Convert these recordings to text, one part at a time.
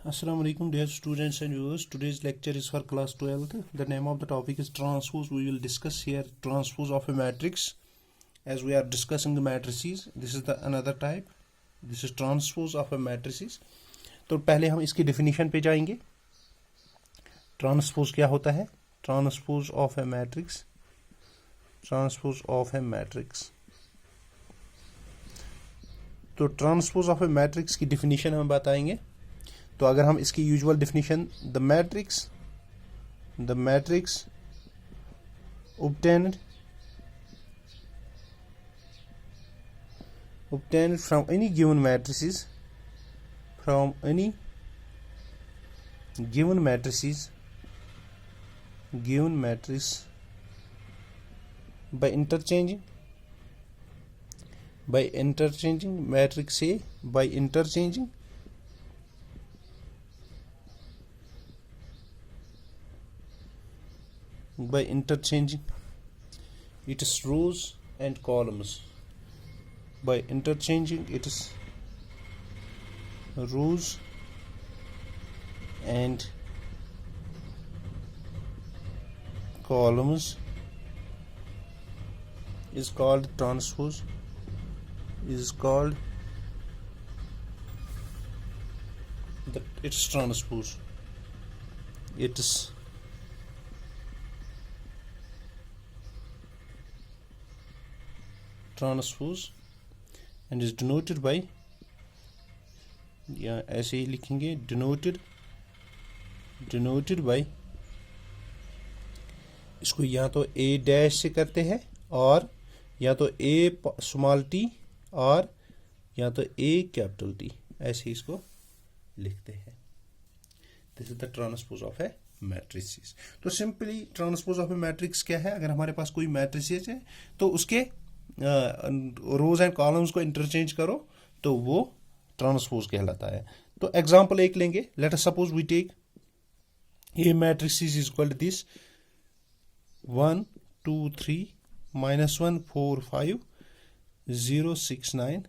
Assalamu alaikum dear students and viewers. Today's lecture is for class 12th. The name of the topic is transpose. We will discuss here transpose of a matrix as we are discussing the matrices. This is the another type. This is transpose of a matrices. तो पहले हम इसकी definition पे जाएंगे. Transpose क्या होता है? Transpose of a matrix. Transpose of a matrix. तो ट्रांसपोज ऑफ ए मैट्रिक्स की डिफिनीशन हम बताएंगे. तो अगर हम इसकी usual definition the matrix obtained from any given matrices given matrice by interchanging matrix A by interchanging its rows and columns. By interchanging its rows and columns is called transpose. Its transpose. Its transpose and is denoted by, या ऐसे ही लिखेंगे, denoted by, इसको या तो a dash से करते हैं और या तो a स्मॉल t और या तो a कैपिटल T, ऐसे इसको लिखते हैं. This is the transpose of a matrix. तो simply transpose of a matrix क्या है? अगर हमारे पास कोई मैट्रिसेस है तो उसके रोज एंड कॉलम्स को इंटरचेंज करो तो वो ट्रांसपोज कहलाता है. तो एग्जांपल एक लेंगे. Let us suppose we take a matrix is equal to this 1 2 3 -1 4 5 0 6 9.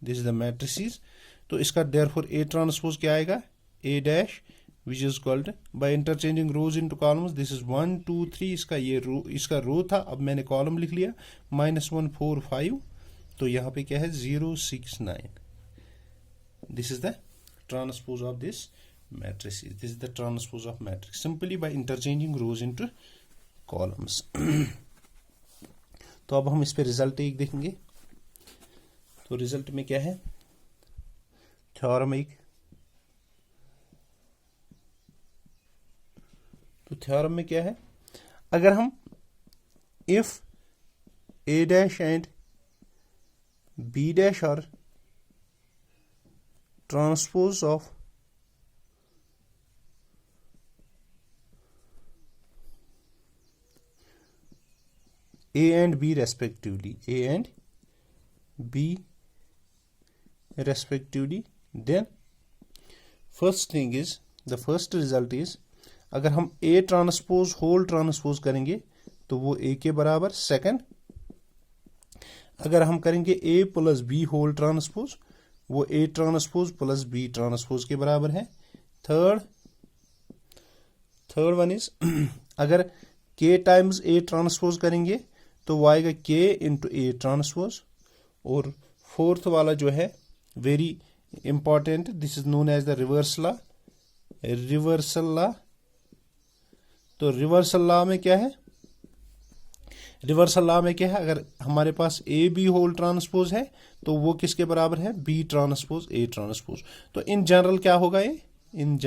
This is the matrix. तो इसका देयरफॉर ए ट्रांसपोज क्या आएगा? A dash which is called by interchanging rows into columns. This is 1 2 3. इसका रो था, अब मैंने कॉलम लिख लिया. -1 4 5. तो यहाँ पे क्या है? 0 6 9. This is the transpose of this matrix. This is the transpose of matrix simply by interchanging rows into columns. तो अब हम इस पे रिजल्ट एक देखेंगे. तो रिजल्ट में क्या है? थ्योरम एक. तो थ्योरम में क्या है? अगर हम if a dash and b dash और transpose of a and b respectively, then the first result is अगर हम a ट्रांसपोज होल ट्रांसपोज करेंगे तो वो a के बराबर. सेकंड, अगर हम करेंगे a plus b whole transpose, वो a transpose plus b transpose के बराबर है. थर्ड वन इज अगर k टाइम्स a ट्रांसपोज करेंगे तो वो आएगा k इंटू a ट्रांसपोज. और फोर्थ वाला जो है very important, this is known as the reversal law. तो रिवर्सल लॉ में क्या है? अगर हमारे पास ए बी होल ट्रांसपोज है तो वो किसके बराबर है? B transpose A transpose. तो इन जनरल क्या होगा ये? इन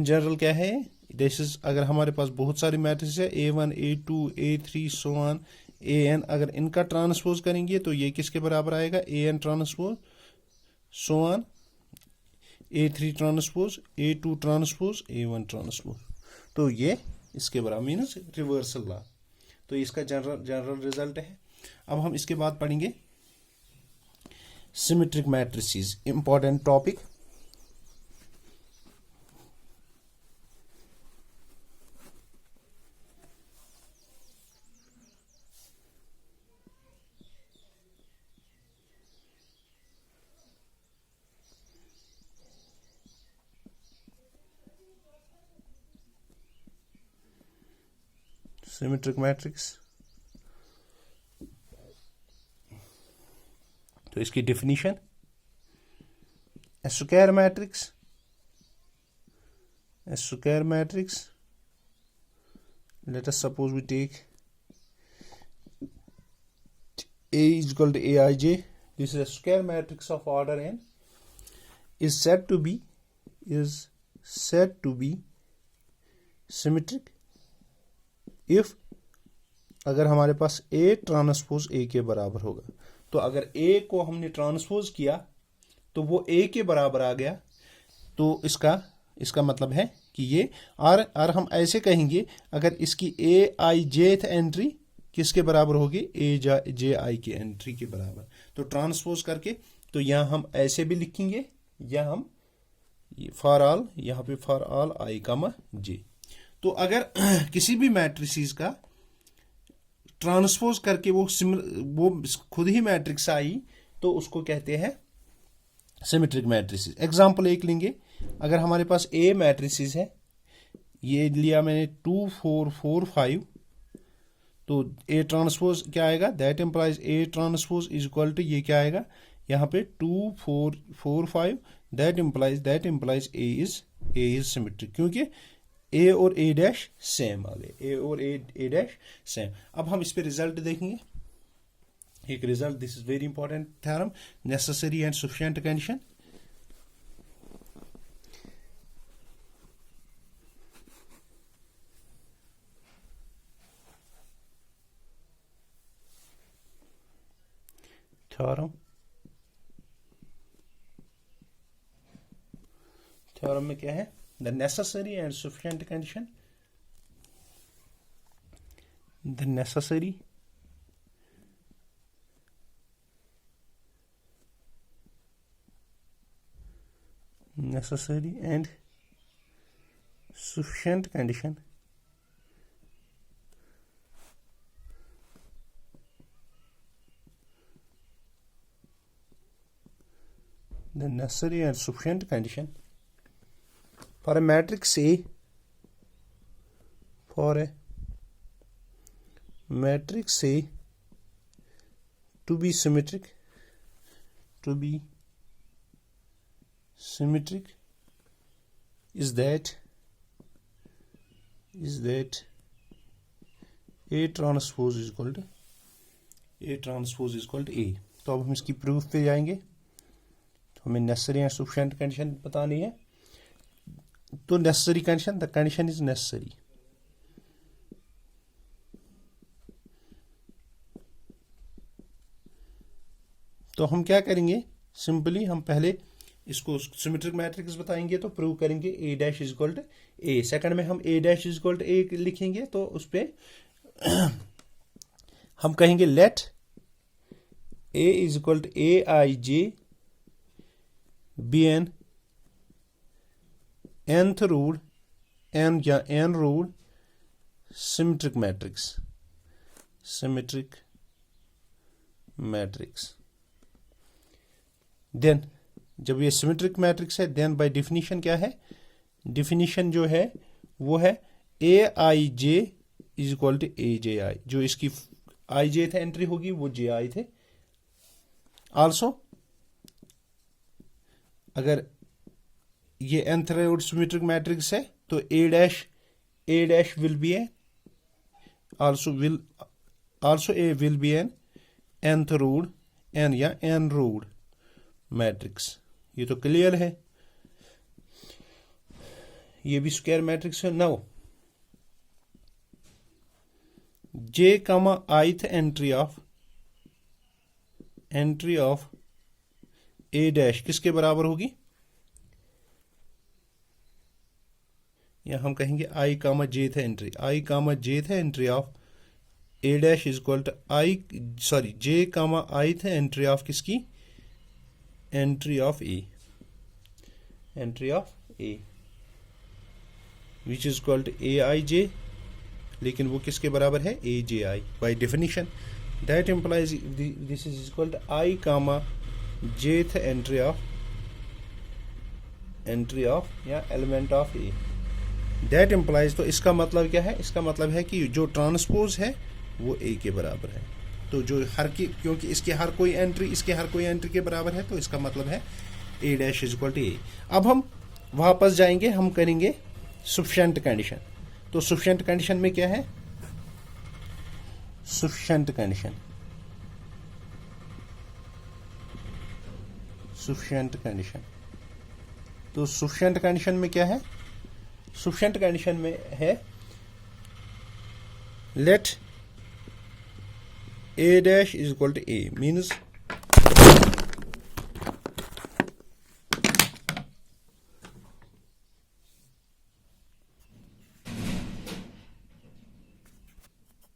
जनरल क्या है? दिस इज अगर हमारे पास बहुत सारी मैट्रिक्स है A1 A2 A3 so on AN, अगर इनका ट्रांसपोज करेंगे तो ये किसके बराबर आएगा? AN transpose so on A3 transpose A2 transpose A1 transpose. तो ये इसके बराबर मीन्स रिवर्सल लॉ. तो इसका जनरल रिजल्ट है. अब हम इसके बाद पढ़ेंगे symmetric matrices, important topic. Symmetric matrix. तो इसकी definition, a square matrix, let us suppose we take A is equal to Aij. This is a square matrix of order n, is said to be symmetric if, अगर हमारे पास A transpose A के बराबर होगा। तो अगर A को हमने transpose किया तो वो A के बराबर आ गया, तो इसका मतलब है कि ये और हम ऐसे कहेंगे, अगर इसकी Aij एंट्री किसके बराबर होगी, Aj की एंट्री के बराबर। तो ट्रांसपोज करके, तो यहाँ हम ऐसे भी लिखेंगे, या हम फॉर ऑल, यहाँ पे फॉर ऑल i, j। तो अगर किसी भी मैट्रिसेस का ट्रांसपोज करके वो खुद ही मैट्रिक्स आई, तो उसको कहते हैं सिमेट्रिक मैट्रिसेस। एग्जांपल एक लेंगे, अगर हमारे पास A मैट्रिसेस है, ये लिया मैंने 2 4 4 5, तो A ट्रांसपोज क्या आएगा, that implies A transpose is equal to, ये क्या आएगा यहाँ पे 2 4 4 5, that implies A is symmetric, क्योंकि A और A डैश सेम आ गए, A और A डैश सेम। अब हम इस पे रिजल्ट देखेंगे, एक result, this is very important theorem, necessary and sufficient condition. Theorem में क्या है, the necessary and sufficient condition, the necessary and sufficient condition the necessary and sufficient condition for a matrix A, to be symmetric, is that A transpose is equal to A। तो अब हम इसकी proof पे जाएंगे, तो हमें necessary and sufficient condition बतानी है। तो necessary condition, the condition is necessary, तो हम क्या करेंगे, सिंपली हम पहले इसको सिमेट्रिक मैट्रिक्स बताएंगे, तो प्रूव करेंगे A dash is equal to A। Second में हम A dash is equal to A लिखेंगे, तो उस पे हम कहेंगे let A is equal to Aij be an nth rule n rule symmetric matrix. Then जब ये सिमेट्रिक मैट्रिक्स है, देन बाय डेफिनेशन क्या है, डेफिनेशन जो है वो है Aij is equal to Aj, जो इसकी ij थे एंट्री होगी वो Ji थे। आल्सो अगर ये nth रूल सिमेट्रिक मैट्रिक्स है, तो A dash will be A also A will be an nth rule n या n रूल मैट्रिक्स। ये तो क्लियर है, ये भी स्क्वायर मैट्रिक्स है। Now j, ith entry of A dash किसके बराबर होगी, या हम कहेंगे j entry of A dash is equal to j, ith entry of किसकी, entry of A which is equal to Aij, लेकिन वो किसके बराबर है, Abi। By definition that implies this is equal to i, jth entry of या element of A। That implies, तो इसका मतलब क्या है, इसका मतलब है कि जो ट्रांसपोज है वो ए के बराबर है। तो जो हर की, क्योंकि इसके हर कोई एंट्री के बराबर है, तो इसका मतलब है A dash is equal to A. अब हम वापस जाएंगे, हम करेंगे सफिशिएंट कंडीशन। तो सफिशिएंट कंडीशन में क्या है, सफिशिएंट कंडीशन, सफिशिएंट कंडीशन, तो सफिशिएंट कंडीशन में क्या है, सफिशिएंट कंडीशन में है let A dash is equal to A, means